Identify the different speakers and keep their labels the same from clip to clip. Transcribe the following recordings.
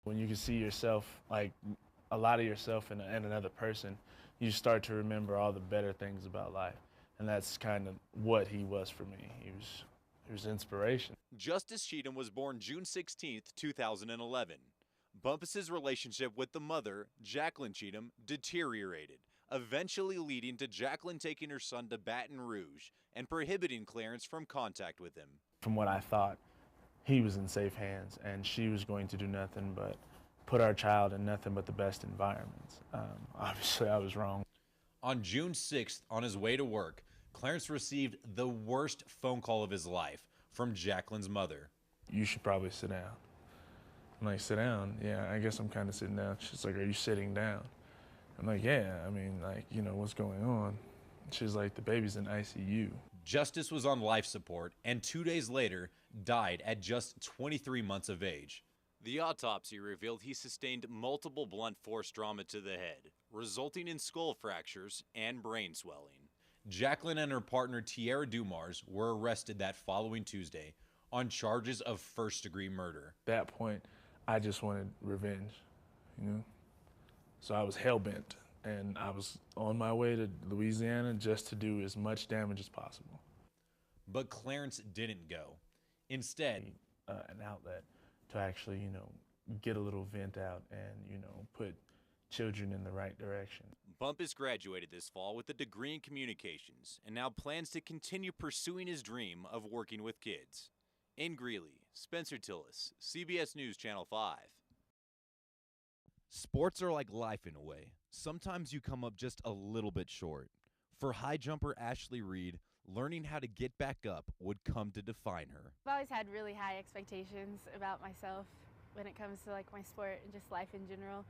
Speaker 1: When you can see yourself, like a lot of yourself in another person, you start to remember all the better things about life. And that's kind of what he was for me. He was inspiration.
Speaker 2: Justice Cheatham was born June 16, 2011. Bumpus's relationship with the mother, Jacqueline Cheatham, deteriorated, eventually leading to Jacqueline taking her son to Baton Rouge and prohibiting Clarence from contact with him.
Speaker 1: From what I thought, he was in safe hands, and she was going to do nothing but put our child in nothing but the best environments. Obviously, I was wrong.
Speaker 2: On June 6th, on his way to work, Clarence received the worst phone call of his life from Jacqueline's mother.
Speaker 1: You should probably sit down. I'm like, sit down? Yeah, I guess I'm kind of sitting down. She's like, are you sitting down? I'm like, yeah, I mean, like, what's going on? She's like, the baby's in ICU.
Speaker 2: Justice was on life support and 2 days later died at just 23 months of age. The autopsy revealed he sustained multiple blunt force trauma to the head, resulting in skull fractures and brain swelling. Jacqueline and her partner Tierra Dumars were arrested that following Tuesday on charges of first-degree murder.
Speaker 1: At that point, I just wanted revenge, you know? So I was hell-bent, and I was on my way to Louisiana just to do as much damage as possible.
Speaker 2: But Clarence didn't go. Instead,
Speaker 1: an outlet to actually, get a little vent out and, put children in the right direction.
Speaker 2: Bumpus graduated this fall with a degree in communications and now plans to continue pursuing his dream of working with kids. In Greeley, Spencer Tillis, CBS News Channel 5. Sports are like life in a way. Sometimes you come up just a little bit short. For high jumper Ashley Reed, learning how to get back up would come to define her.
Speaker 3: I've always had really high expectations about myself when it comes to like my sport and just life in general.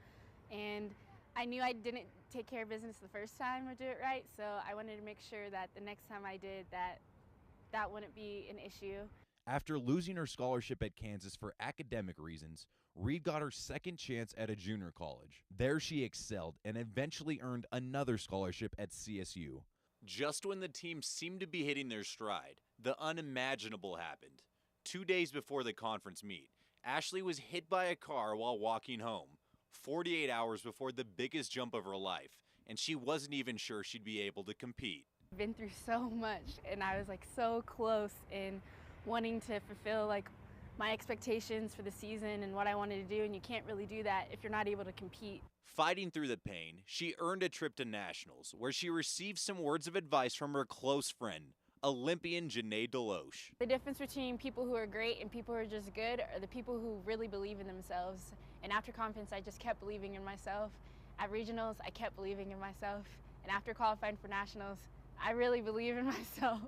Speaker 3: And I knew I didn't take care of business the first time or do it right, so I wanted to make sure that the next time I did that wouldn't be an issue.
Speaker 2: After losing her scholarship at Kansas for academic reasons, Reed got her second chance at a junior college. There she excelled and eventually earned another scholarship at CSU. Just when the team seemed to be hitting their stride, the unimaginable happened. 2 days before the conference meet, Ashley was hit by a car while walking home, 48 hours before the biggest jump of her life, and she wasn't even sure she'd be able to compete.
Speaker 3: I've been through so much, and I was like so close in wanting to fulfill like my expectations for the season and what I wanted to do, and you can't really do that if you're not able to compete.
Speaker 2: Fighting through the pain, she earned a trip to nationals, where she received some words of advice from her close friend, Olympian Janae Deloche.
Speaker 3: The difference between people who are great and people who are just good are the people who really believe in themselves. And after conference, I just kept believing in myself. At regionals, I kept believing in myself. And after qualifying for nationals, I really believe in myself.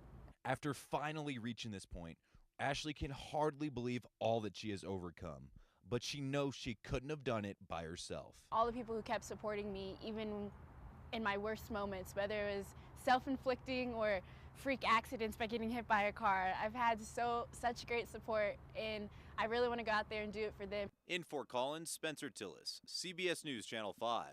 Speaker 2: After finally reaching this point, Ashley can hardly believe all that she has overcome, but she knows she couldn't have done it by herself.
Speaker 3: All the people who kept supporting me, even in my worst moments, whether it was self-inflicting or freak accidents by getting hit by a car, I've had such great support, and I really want to go out there and do it for them.
Speaker 2: In Fort Collins, Spencer Tillis, CBS News Channel 5.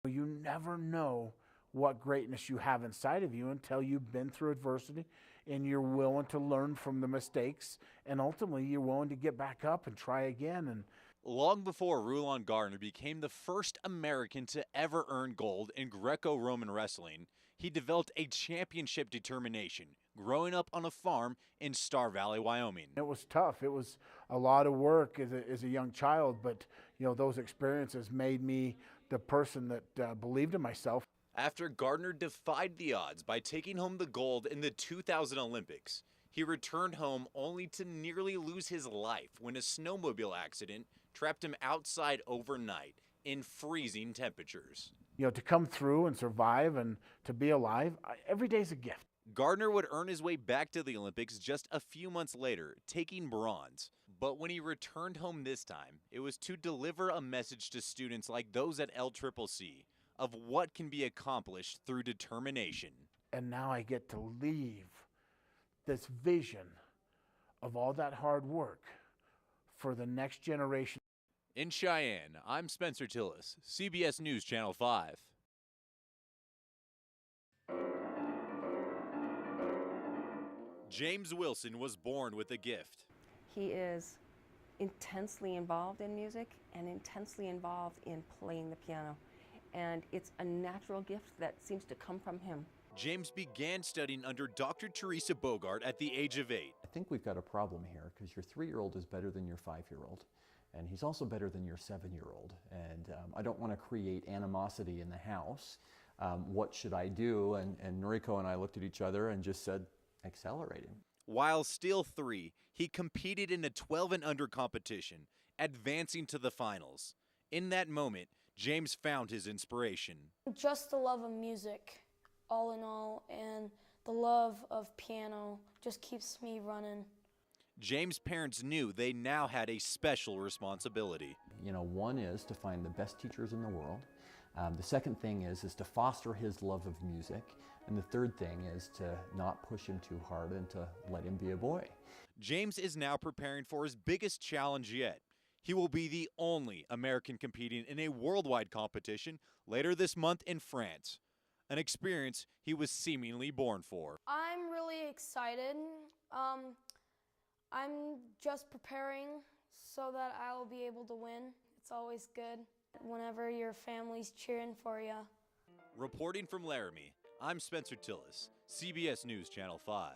Speaker 4: You never know what greatness you have inside of you until you've been through adversity and you're willing to learn from the mistakes, and ultimately you're willing to get back up and try again. And
Speaker 2: long before Rulon Gardner became the first American to ever earn gold in Greco-Roman wrestling, he developed a championship determination, growing up on a farm in Star Valley, Wyoming.
Speaker 4: it was tough. It was a lot of work as a young child, but those experiences made me the person that believed in myself.
Speaker 2: After Gardner defied the odds by taking home the gold in the 2000 Olympics, he returned home only to nearly lose his life when a snowmobile accident trapped him outside overnight in freezing temperatures.
Speaker 4: To come through and survive and to be alive, every day's a gift.
Speaker 2: Gardner would earn his way back to the Olympics just a few months later, taking bronze. But when he returned home this time, it was to deliver a message to students like those at LCCC of what can be accomplished through determination.
Speaker 4: And now I get to leave this vision of all that hard work for the next generation.
Speaker 2: In Cheyenne, I'm Spencer Tillis, CBS News Channel 5. James Wilson was born with a gift.
Speaker 5: He is intensely involved in music and intensely involved in playing the piano. And it's a natural gift that seems to come from him.
Speaker 2: James began studying under Dr. Teresa Bogart at the age of 8.
Speaker 6: I think we've got a problem here because your 3-year-old is better than your 5-year-old, and he's also better than your 7-year-old. And I don't want to create animosity in the house. What should I do? And Noriko and I looked at each other and just said, accelerate him.
Speaker 2: While still 3, he competed in a 12 and under competition, advancing to the finals. In that moment, James found his inspiration.
Speaker 7: Just the love of music, all in all, and the love of piano just keeps me running.
Speaker 2: James' parents knew they now had a special responsibility.
Speaker 6: You know, one is to find the best teachers in the world. The second thing is to foster his love of music. And the third thing is to not push him too hard and to let him be a boy.
Speaker 2: James is now preparing for his biggest challenge yet. He will be the only American competing in a worldwide competition later this month in France, an experience he was seemingly born for.
Speaker 7: I'm really excited. I'm just preparing so that I'll be able to win. It's always good whenever your family's cheering for you.
Speaker 2: Reporting from Laramie, I'm Spencer Tillis, CBS News Channel 5.